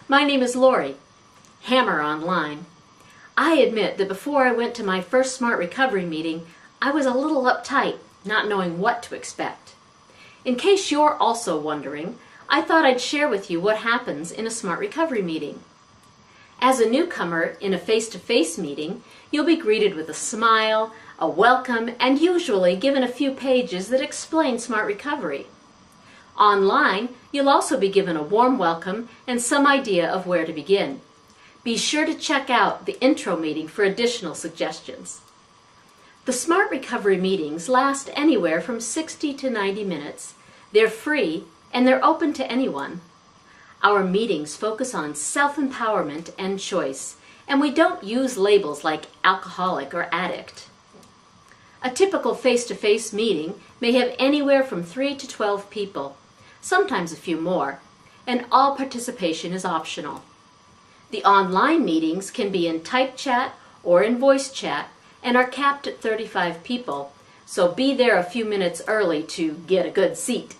My name is Lori, Hammer Online. I admit that before I went to my first Smart Recovery meeting, I was a little uptight, not knowing what to expect. In case you're also wondering, I thought I'd share with you what happens in a Smart Recovery meeting. As a newcomer in a face-to-face meeting, you'll be greeted with a smile, a welcome, and usually given a few pages that explain Smart Recovery. Online, you'll also be given a warm welcome and some idea of where to begin. Be sure to check out the intro meeting for additional suggestions. The Smart Recovery meetings last anywhere from 60 to 90 minutes. They're free and they're open to anyone. Our meetings focus on self-empowerment and choice, and we don't use labels like alcoholic or addict. A typical face-to-face meeting may have anywhere from 3 to 12 people, sometimes a few more, and all participation is optional. The online meetings can be in type chat or in voice chat and are capped at 35 people, so be there a few minutes early to get a good seat.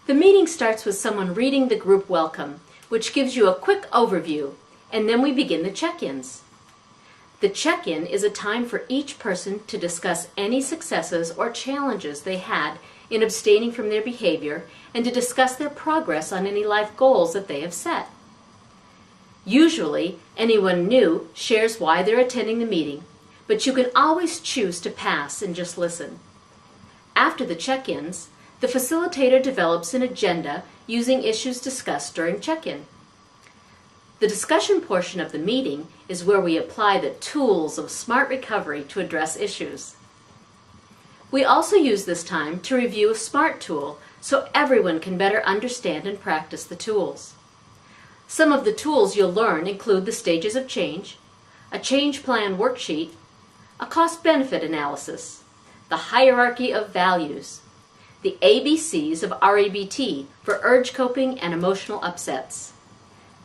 The meeting starts with someone reading the group welcome, which gives you a quick overview, and then we begin the check-ins. The check-in is a time for each person to discuss any successes or challenges they had in abstaining from their behavior and to discuss their progress on any life goals that they have set. Usually, anyone new shares why they're attending the meeting, but you can always choose to pass and just listen. After the check-ins, the facilitator develops an agenda using issues discussed during check-in. The discussion portion of the meeting is where we apply the tools of Smart Recovery to address issues. We also use this time to review a SMART tool so everyone can better understand and practice the tools. Some of the tools you'll learn include the stages of change, a change plan worksheet, a cost-benefit analysis, the hierarchy of values, the ABCs of REBT for urge coping and emotional upsets,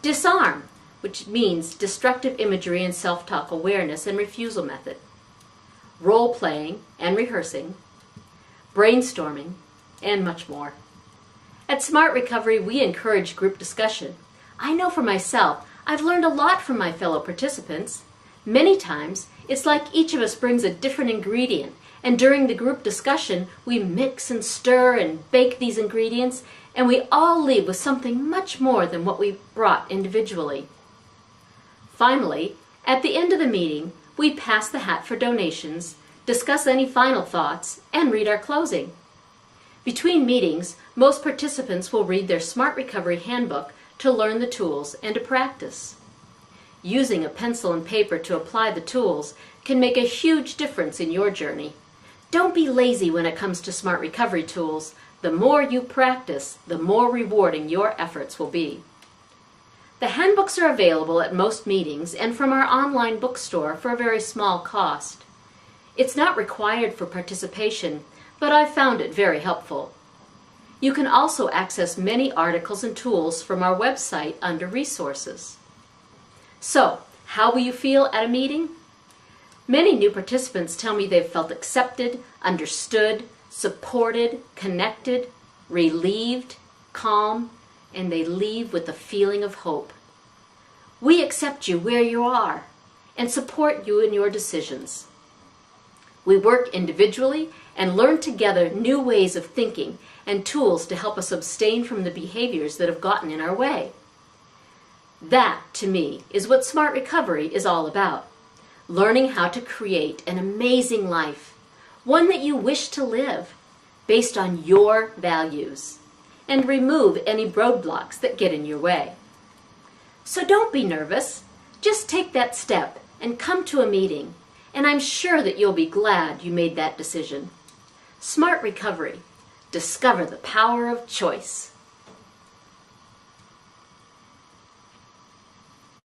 disarm, which means destructive imagery and self-talk awareness and refusal method, role-playing and rehearsing, brainstorming, and much more. At Smart Recovery, we encourage group discussion. I know for myself, I've learned a lot from my fellow participants. Many times, it's like each of us brings a different ingredient, and during the group discussion, we mix and stir and bake these ingredients, and we all leave with something much more than what we brought individually. Finally, at the end of the meeting, we pass the hat for donations, discuss any final thoughts, and read our closing. Between meetings, most participants will read their Smart Recovery Handbook to learn the tools and to practice. Using a pencil and paper to apply the tools can make a huge difference in your journey. Don't be lazy when it comes to Smart Recovery tools. The more you practice, the more rewarding your efforts will be. The handbooks are available at most meetings and from our online bookstore for a very small cost. It's not required for participation, but I've found it very helpful. You can also access many articles and tools from our website under Resources. So, how will you feel at a meeting? Many new participants tell me they've felt accepted, understood, supported, connected, relieved, calm, and they leave with a feeling of hope. We accept you where you are and support you in your decisions. We work individually and learn together new ways of thinking and tools to help us abstain from the behaviors that have gotten in our way. That, to me, is what Smart Recovery is all about. Learning how to create an amazing life, one that you wish to live, based on your values, and remove any roadblocks that get in your way. So don't be nervous. Just take that step and come to a meeting, and I'm sure that you'll be glad you made that decision. Smart Recovery. Discover the power of choice.